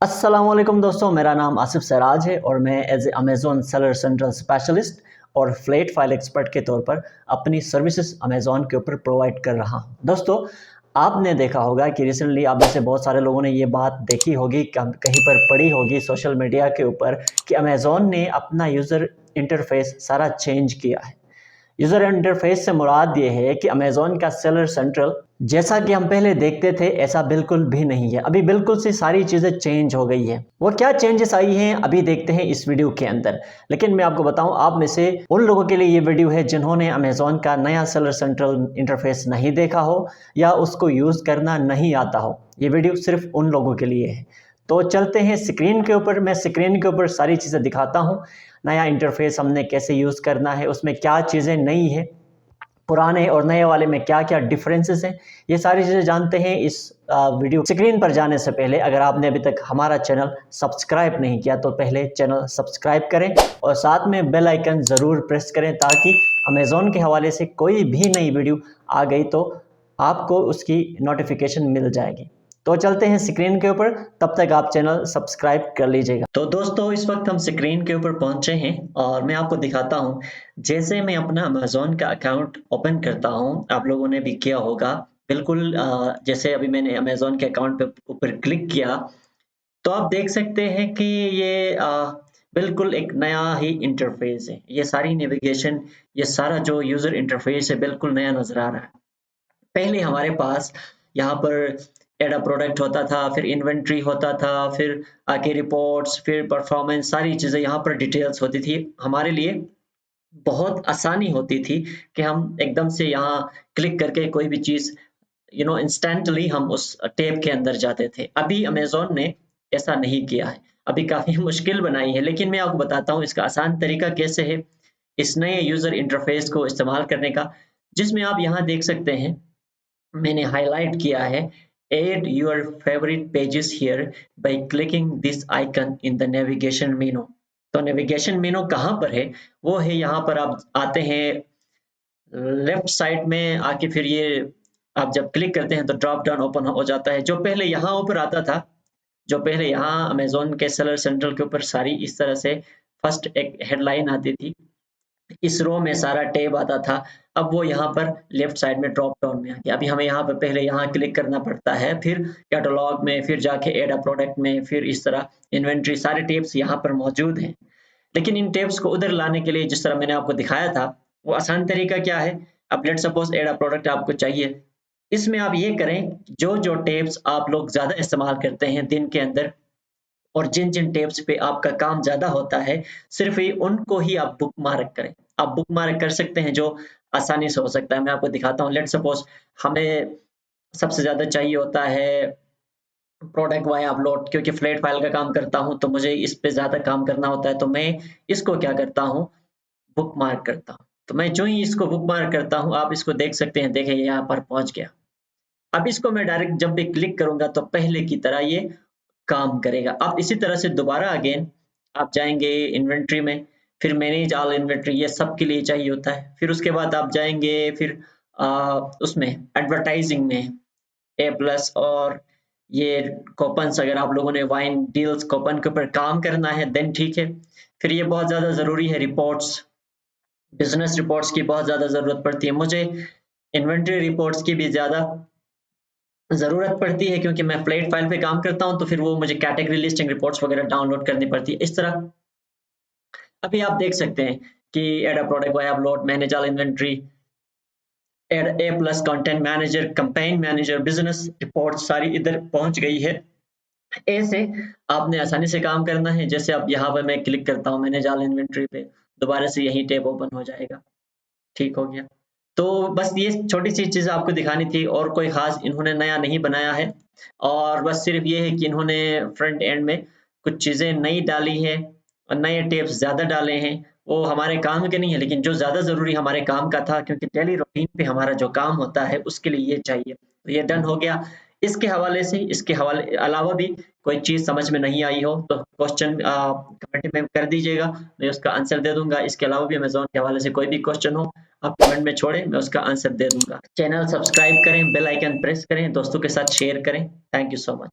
अस्सलाम वालेकुम दोस्तों, मेरा नाम आसिफ सराज है और मैं as a Amazon seller central specialist और फ्लेट फाइल एक्सपर्ट के तौर पर अपनी सर्विसेज अमेज़ॉन के ऊपर प्रोवाइड कर रहा हूं। दोस्तों, आपने देखा होगा कि रिसेंटली आप में से बहुत सारे लोगों ने ये बात देखी होगी, कहीं पर पढ़ी होगी सोशल मीडिया के ऊपर कि अमेज़ॉन ने अपना यूज़र इंटरफेस सारा चेंज किया है। यूज़र इंटरफेस से मुराद ये है कि अमेज़ॉन का सेलर सेंट्रल जैसा कि हम पहले देखते थे ऐसा बिल्कुल भी नहीं है। अभी बिल्कुल सी सारी चीज़ें चेंज हो गई है। वो क्या चेंजेस आई हैं अभी देखते हैं इस वीडियो के अंदर। लेकिन मैं आपको बताऊं, आप में से उन लोगों के लिए ये वीडियो है जिन्होंने अमेज़ॉन का नया सेलर सेंट्रल इंटरफेस नहीं देखा हो या उसको यूज़ करना नहीं आता हो। ये वीडियो सिर्फ उन लोगों के लिए है। तो चलते हैं स्क्रीन के ऊपर। मैं स्क्रीन के ऊपर सारी चीज़ें दिखाता हूँ। नया इंटरफेस हमने कैसे यूज़ करना है, उसमें क्या चीज़ें नई है, पुराने और नए वाले में क्या-क्या डिफरेंसेस हैं, ये सारी चीज़ें जानते हैं इस वीडियो। स्क्रीन पर जाने से पहले अगर आपने अभी तक हमारा चैनल सब्सक्राइब नहीं किया तो पहले चैनल सब्सक्राइब करें और साथ में बेल आइकन ज़रूर प्रेस करें ताकि अमेज़ॉन के हवाले से कोई भी नई वीडियो आ गई तो आपको उसकी नोटिफिकेशन मिल जाएगी। तो चलते हैं स्क्रीन के ऊपर, तब तक आप चैनल सब्सक्राइब कर लीजिएगा। तो दोस्तों, इस वक्त हम स्क्रीन के ऊपर पहुंचे हैं और मैं आपको दिखाता हूं। जैसे मैं अपना अमेज़ॉन का अकाउंट ओपन करता हूं, आप लोगों ने भी किया होगा बिल्कुल। जैसे अभी मैंने अमेज़ॉन के अकाउंट पे ऊपर क्लिक किया तो आप देख सकते हैं कि ये बिल्कुल एक नया ही इंटरफेस है। ये सारी नेविगेशन, ये सारा जो यूजर इंटरफेस है बिल्कुल नया नजर आ रहा है। पहले हमारे पास यहाँ पर एडा प्रोडक्ट होता था, फिर इन्वेंट्री होता था, फिर आके रिपोर्ट्स, फिर परफॉर्मेंस, सारी चीज़ें यहाँ पर डिटेल्स होती थी। हमारे लिए बहुत आसानी होती थी कि हम एकदम से यहाँ क्लिक करके कोई भी चीज़ इंस्टेंटली हम उस टैब के अंदर जाते थे। अभी अमेज़न ने ऐसा नहीं किया है। अभी काफ़ी मुश्किल बनाई है, लेकिन मैं आपको बताता हूँ इसका आसान तरीका कैसे है, इस नए यूज़र इंटरफेस को इस्तेमाल करने का, जिसमें आप यहाँ देख सकते हैं मैंने हाइलाइट किया है। Add your favourite pages here by clicking this icon in the navigation मेनू। तो नेविगेशन मेनू कहाँ पर है? वो है यहाँ पर। आप आते हैं लेफ्ट साइड में आके, फिर ये आप जब क्लिक करते हैं तो ड्रॉप डाउन ओपन हो जाता है। जो पहले यहाँ ऊपर आता था, जो पहले यहाँ अमेज़न के सेलर सेंट्रल के ऊपर सारी इस तरह से फर्स्ट एक हेडलाइन आती थी, इस रो में सारा टैब आता था। अब वो यहाँ पर लेफ्ट साइड में ड्रॉप डाउन में आ गया। अभी हमें यहाँ पे पहले यहाँ क्लिक करना पड़ता है, फिर कैटलॉग में, फिर जाके ऐड अ प्रोडक्ट में, फिर इस तरह इन्वेंटरी, सारे टैब्स यहाँ पर मौजूद हैं। लेकिन इन टैब्स को उधर लाने के लिए जिस तरह मैंने आपको दिखाया था, वो आसान तरीका क्या है? अब let's suppose add a product आपको चाहिए। इसमें आप ये करें, जो टैब्स आप लोग ज़्यादा इस्तेमाल करते हैं दिन के अंदर और जिन-जिन टैब्स पे आपका काम ज़्यादा होता है, सिर्फ़ ही उनको ही आप बुकमार्क करें। आप बुकमार्क कर सकते हैं जो आसानी से हो सकता है। मैं आपको दिखाता हूँ। लेट्स सपोज़ हमें सबसे ज़्यादा चाहिए होता है प्रोडक्ट वाया अपलोड, क्योंकि फ्लैट फाइल का काम करता हूँ तो मुझे इस पे ज़्यादा काम करना होता है, तो मैं इसको क्या करता हूँ, बुकमार्क करता हूँ। तो मैं जो ही इसको बुकमार्क करता हूँ, आप इसको देख सकते हैं, देखिए ये यहाँ पर पहुँच गया। अब इसको मैं डायरेक्ट जब भी क्लिक करूँगा तो पहले की तरह ये काम करेगा। अब इसी तरह से दोबारा अगेन आप जाएँगे इन्वेंटरी में, फिर मैनेज ऑल इन्वेंटरी, ये सबके लिए चाहिए होता है। फिर उसके बाद आप जाएँगे फिर उसमें एडवर्टाइज़िंग में ए प्लस, और ये कूपन्स, अगर आप लोगों ने वाइन डील्स कूपन के ऊपर काम करना है देन ठीक है। फिर ये बहुत ज़्यादा ज़रूरी है, रिपोर्ट्स, बिज़नेस रिपोर्ट्स की बहुत ज़्यादा ज़रूरत पड़ती है। मुझे इन्वेंटरी रिपोर्ट्स की भी ज़्यादा ज़रूरत पड़ती है क्योंकि मैं फ्लैट फाइल पे काम करता हूँ, तो फिर वो मुझे कैटेगरी लिस्टिंग रिपोर्ट्स वगैरह डाउनलोड करनी पड़ती है। इस तरह अभी आप देख सकते हैं कि add a product by upload, manage all inventory, add A plus content manager, campaign manager, business report सारी इधर पहुंच गई है। ऐसे आपने आसानी से काम करना है। जैसे अब यहाँ पर मैं क्लिक करता हूँ मैनेज ऑल इन्वेंटरी पे, दोबारा से यही टैब ओपन हो जाएगा। ठीक हो गया। तो बस ये छोटी-सी चीज़ आपको दिखानी थी, और कोई ख़ास इन्होंने नया नहीं बनाया है, और बस सिर्फ़ ये है कि इन्होंने फ्रंट एंड में कुछ चीज़ें नई डाली हैं और नए टिप्स ज़्यादा डाले हैं। वो हमारे काम के नहीं है, लेकिन जो ज़्यादा ज़रूरी हमारे काम का था, क्योंकि डेली रूटीन पे हमारा जो काम होता है उसके लिए ये चाहिए। तो ये डन हो गया। इसके हवाले से, इसके हवाले अलावा भी कोई चीज़ समझ में नहीं आई हो तो क्वेश्चन कमेंट में कर दीजिएगा, मैं उसका आंसर दे दूँगा। इसके अलावा भी अमेज़न के हवाले से कोई भी क्वेश्चन हो आप कमेंट में छोड़ें, मैं उसका आंसर दे दूँगा। चैनल सब्सक्राइब करें, बेल आइकन प्रेस करें, दोस्तों के साथ शेयर करें। Thank you so much.